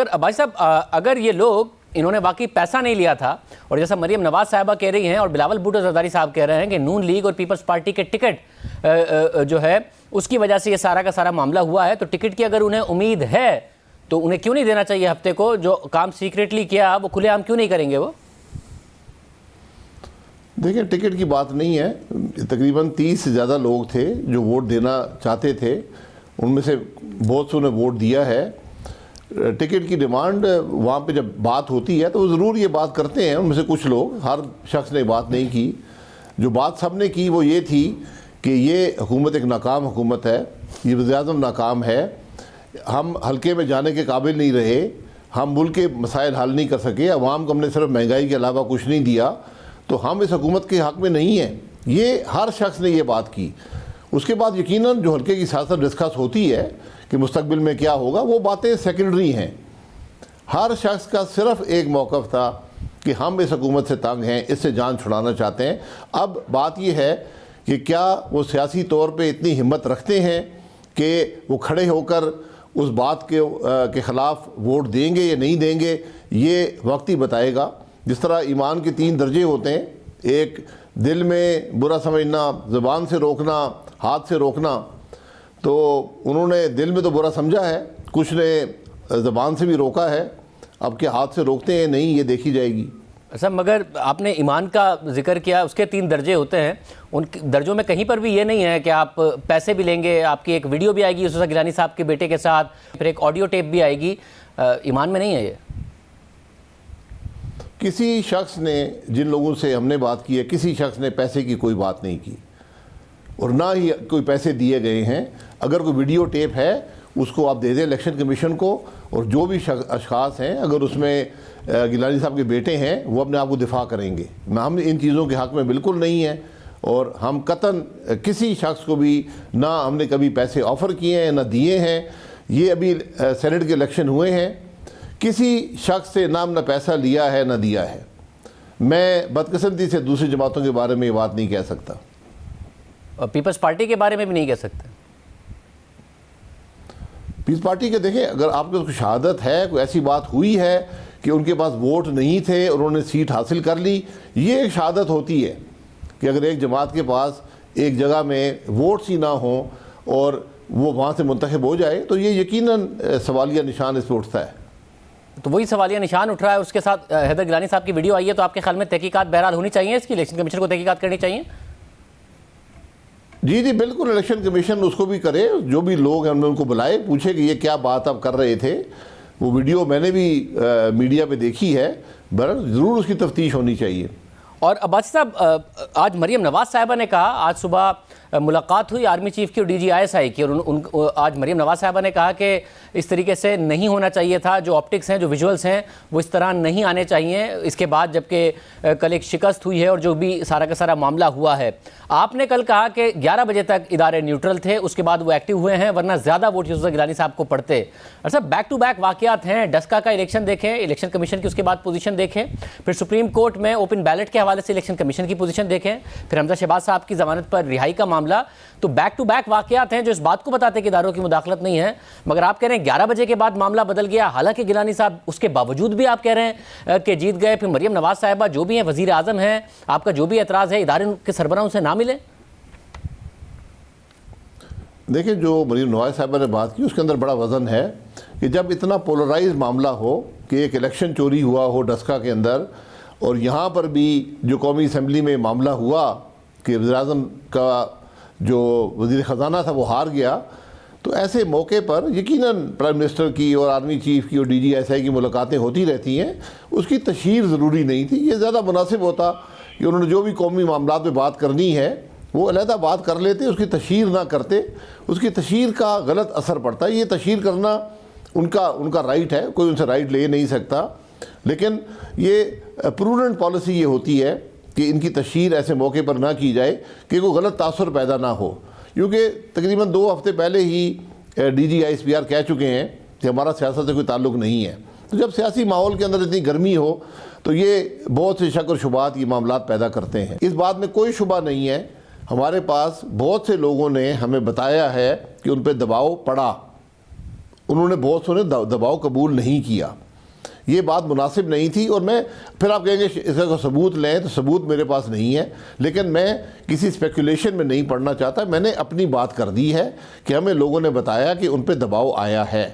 भाई साहब, अगर ये लोग इन्होंने वाकई पैसा नहीं लिया था और जैसा मरियम नवाज साहिबा कह रही हैं और बिलावल भुट्टो जरदारी साहब कह रहे हैं कि नून लीग और पीपल्स पार्टी के टिकट जो है उसकी वजह से ये सारा का सारा मामला हुआ है, तो टिकट की अगर उन्हें उम्मीद है तो उन्हें क्यों नहीं देना चाहिए हफ्ते को? जो काम सीक्रेटली किया वो खुलेआम क्यों नहीं करेंगे वो? देखिए, टिकट की बात नहीं है। तकरीबन 30 से ज़्यादा लोग थे जो वोट देना चाहते थे, उनमें से बहुत से ने वोट दिया है। टिकट की डिमांड वहाँ पे जब बात होती है तो वो ज़रूर ये बात करते हैं। उनमें से कुछ लोग, हर शख्स ने बात नहीं की। जो बात सब ने की वो ये थी कि ये हुकूमत एक नाकाम हुकूमत है, ये वज़ीर-ए-आज़म नाकाम है, हम हल्के में जाने के काबिल नहीं रहे, हम मुल्क के मसाइल हल नहीं कर सके, अवाम को हमने सिर्फ महंगाई के अलावा कुछ नहीं दिया, तो हम इस हुकूमत के हक़ में नहीं हैं। ये हर शख्स ने ये बात की। उसके बाद यकीनन जो हल्के की सियासत डिस्कस होती है कि मुस्तकबिल में क्या होगा, वो बातें सेकेंडरी हैं। हर शख्स का सिर्फ एक मौक़िफ़ था कि हम इस हुकूमत से तंग हैं, इससे जान छुड़ाना चाहते हैं। अब बात यह है कि क्या वो सियासी तौर पे इतनी हिम्मत रखते हैं कि वो खड़े होकर उस बात के ख़िलाफ़ वोट देंगे या नहीं देंगे, ये वक्त ही बताएगा। जिस तरह ईमान के 3 दर्जे होते हैं, एक दिल में बुरा समझना, ज़बान से रोकना, हाथ से रोकना, तो उन्होंने दिल में तो बुरा समझा है, कुछ ने ज़बान से भी रोका है। अब क्या हाथ से रोकते हैं नहीं, ये देखी जाएगी। अच्छा, मगर आपने ईमान का जिक्र किया, उसके 3 दर्जे होते हैं, उन दर्जों में कहीं पर भी ये नहीं है कि आप पैसे भी लेंगे। आपकी एक वीडियो भी आएगी यूसुफ गिलानी साहब के बेटे के साथ, फिर एक ऑडियो टेप भी आएगी। ईमान में नहीं है ये। किसी शख्स ने, जिन लोगों से हमने बात की है, किसी शख्स ने पैसे की कोई बात नहीं की और ना ही कोई पैसे दिए गए हैं। अगर कोई वीडियो टेप है उसको आप दे दें इलेक्शन कमीशन को, और जो भी अशखास हैं, अगर उसमें गिलानी साहब के बेटे हैं, वो अपने आप को दिफा करेंगे। हम इन चीज़ों के हक़ में बिल्कुल नहीं हैं और हम कतन किसी शख्स को भी ना हमने कभी पैसे ऑफ़र किए हैं ना दिए हैं। ये अभी सेनेट के इलेक्शन हुए हैं, किसी शख्स से ना हमने पैसा लिया है ना दिया है। मैं बदकिस्मती से दूसरी जमातों के बारे में ये बात नहीं कह सकता, और पीपल्स पार्टी के बारे में भी नहीं कह सकते। पीपल्स पार्टी के देखें, अगर आपको कोई शहादत है, कोई ऐसी बात हुई है कि उनके पास वोट नहीं थे और उन्होंने सीट हासिल कर ली, ये एक शहादत होती है कि अगर एक जमात के पास एक जगह में वोट्स ही ना हो और वो वहाँ से मुंतखब हो जाए, तो ये यकीनन सवालिया निशान इस पर उठता है। तो वही सवालिया निशान उठ रहा है। उसके साथ हैदर गिलानी साहब की वीडियो आई है, तो आपके ख्याल में तहकीकात बहरहाल होनी चाहिए, इसकी इलेक्शन कमीशन को तहकीकात करनी चाहिए? जी जी बिल्कुल, इलेक्शन कमीशन उसको भी करे, जो भी लोग हैं उनको बुलाए, पूछे कि ये क्या बात आप कर रहे थे। वो वीडियो मैंने भी मीडिया पे देखी है, बहरहाल ज़रूर उसकी तफ्तीश होनी चाहिए। और अब्बासी साहब, आज मरियम नवाज साहिबा ने कहा, आज सुबह मुलाकात हुई आर्मी चीफ की और DGISI की, और आज मरियम नवाज साहिबा ने कहा कि इस तरीके से नहीं होना चाहिए था, जो ऑप्टिक्स हैं, जो विजुअल्स हैं, वो इस तरह नहीं आने चाहिए। इसके बाद जबकि कल एक शिकस्त हुई है और जो भी सारा का सारा मामला हुआ है, आपने कल कहा कि 11 बजे तक इदारे न्यूट्रल थे, उसके बाद वो एक्टिव हुए हैं, वरना ज़्यादा वोट यूसुफ गिलानी साहब को पड़ते। अच्छा, बैक टू बैक वाक़यात हैं। डस्का का इलेक्शन देखें, इलेक्शन कमीशन की उसके बाद पोजीशन देखें, फिर सुप्रीम कोर्ट में ओपन बैलेट के हवाले से इलेक्शन कमीशन की पोजीशन देखें, फिर हमजा शहबाज साहब की जमानत पर रिहाई का मामला। तो बैक टू बैक वाक़यात हैं जो इस बात को बताते हैं कि इदारों की मुदाखलत नहीं है। मगर आप कह रहे हैं 11 बजे के बाद मामला बदल गया, हालांकि गिलानी साहब उसके बावजूद भी आप कह रहे हैं कि जीत गए। फिर मरियम नवाज साहिबा जो भी हैं, वज़ीर आज़म हैं, आपका जो भी एतराज़ है, इदारे के सरबराहों से ना मिले। देखिए, जो मरियम नवाज साहिबा ने बात की उसके अंदर बड़ा वज़न है कि जब इतना पोलराइज मामला हो कि एक इलेक्शन चोरी हुआ हो डस्का के अंदर, और यहाँ पर भी जो कौमी असम्बली में मामला हुआ कि वज़ीर-ए-आज़म का जो वज़ीर ख़ज़ाना था वो हार गया, तो ऐसे मौके पर यकीनन प्राइम मिनिस्टर की और आर्मी चीफ़ की और DGISI की मुलाकातें होती रहती हैं। उसकी तशहीर ज़रूरी नहीं थी। ये ज़्यादा मुनासिब होता कि उन्होंने जो भी कौमी मामलात पे बात करनी है वो अलहदा बात कर लेते, उसकी तशहीर ना करते। उसकी तशहीर का गलत असर पड़ता है। ये तशहीर करना उनका राइट है, कोई उनसे राइट ले नहीं सकता, लेकिन ये प्रूडेंट पॉलिसी ये होती है कि इनकी तशहीर ऐसे मौके पर ना की जाए कि कोई गलत तासुर पैदा ना हो। क्योंकि तकरीबन 2 हफ्ते पहले ही DG ISPR कह चुके हैं कि हमारा सियासत से कोई ताल्लुक़ नहीं है। तो जब सियासी माहौल के अंदर इतनी गर्मी हो तो ये बहुत से शक और शुबात ये मामलात पैदा करते हैं। इस बात में कोई शुबा नहीं है, हमारे पास बहुत से लोगों ने हमें बताया है कि उन पर दबाव पड़ा उन्होंने बहुत से दबाव कबूल नहीं किया। ये बात मुनासिब नहीं थी। और मैं फिर आप कहेंगे इसका सबूत लें, तो सबूत मेरे पास नहीं है, लेकिन मैं किसी स्पेकुलेशन में नहीं पड़ना चाहता। मैंने अपनी बात कर दी है कि हमें लोगों ने बताया कि उन पर दबाव आया है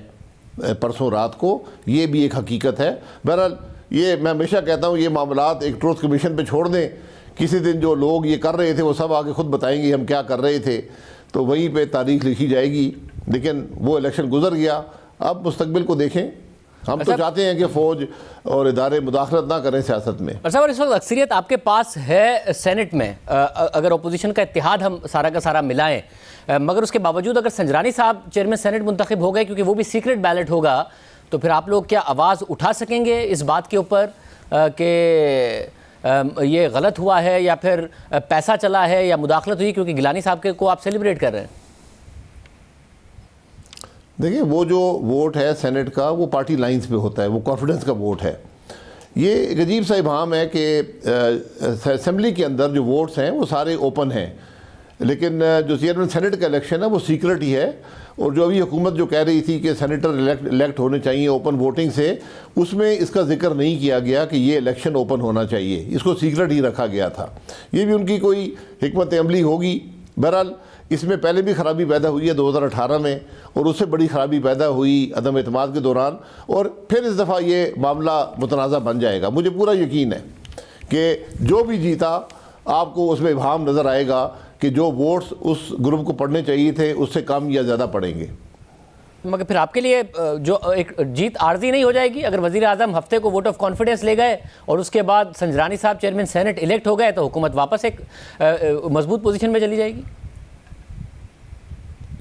परसों रात को, ये भी एक हकीकत है। बहरहाल ये मैं हमेशा कहता हूँ, ये मामलात एक ट्रूथ कमीशन पे छोड़ दें। किसी दिन जो लोग ये कर रहे थे वो सब आके खुद बताएंगे हम क्या कर रहे थे, तो वहीं पे तारीख लिखी जाएगी। लेकिन वो इलेक्शन गुजर गया, अब मुस्तकबिल को देखें। हम तो चाहते हैं कि फ़ौज और इदारे मुदाखलत ना करें सियासत में। और इस वक्त अक्सरियत आपके पास है सेनेट में, अगर अपोजिशन का इत्तेहाद हम सारा का सारा मिलाएं, मगर उसके बावजूद अगर संजरानी साहब चेयरमैन सेनेट मुंतखब हो गए, क्योंकि वो भी सीक्रेट बैलेट होगा, तो फिर आप लोग क्या आवाज़ उठा सकेंगे इस बात के ऊपर कि ये गलत हुआ है या फिर पैसा चला है या मुदाखलत हुई, क्योंकि गिलानी साहब के को आप सेलिब्रेट कर रहे हैं? देखिए, वो जो वोट है सेनेट का वो पार्टी लाइंस पे होता है, वो कॉन्फिडेंस का वोट है। ये एक अजीब सा इबाम है कि असेंबली के अंदर जो वोट्स हैं वो सारे ओपन हैं, लेकिन जो चेयरमैन सेनेट का इलेक्शन है वो सीक्रेट ही है। और जो अभी हुकूमत जो कह रही थी कि सेनेटर इलेक्ट होने चाहिए ओपन वोटिंग से, उसमें इसका जिक्र नहीं किया गया कि ये इलेक्शन ओपन होना चाहिए, इसको सीक्रेट ही रखा गया था। ये भी उनकी कोई हिकमत अमली होगी। बहरहाल इसमें पहले भी ख़राबी पैदा हुई है 2018 में, और उससे बड़ी ख़राबी पैदा हुई अदम एतमाद के दौरान, और फिर इस दफ़ा ये मामला मुतनाज़ा बन जाएगा। मुझे पूरा यकीन है कि जो भी जीता आपको उसमें इबाम नज़र आएगा कि जो वोट्स उस ग्रुप को पढ़ने चाहिए थे उससे कम या ज़्यादा पड़ेंगे। मगर फिर आपके लिए जो एक जीत आर्जी नहीं हो जाएगी अगर वज़ीर आज़म हफ्ते को वोट ऑफ कॉन्फिडेंस ले गए और उसके बाद संजरानी साहब चेयरमैन सेनेट इलेक्ट हो गए, तो हुकूमत वापस एक मजबूत पोजीशन में चली जाएगी?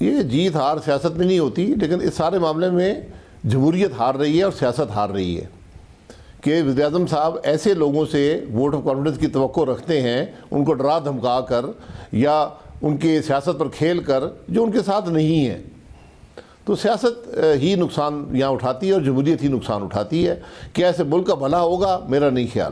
ये जीत हार सियासत में नहीं होती, लेकिन इस सारे मामले में जमहूरियत हार रही है और सियासत हार रही है कि वज़ीर आज़म साहब ऐसे लोगों से वोट ऑफ कॉन्फिडेंस की तवक्को रखते हैं, उनको डरा धमका कर या उनके सियासत पर खेल कर जो उनके साथ नहीं है। तो सियासत ही नुकसान यहाँ उठाती है और जमहूरियत ही नुकसान उठाती है। क्या ऐसे मुल्क का भला होगा? मेरा नहीं ख्याल।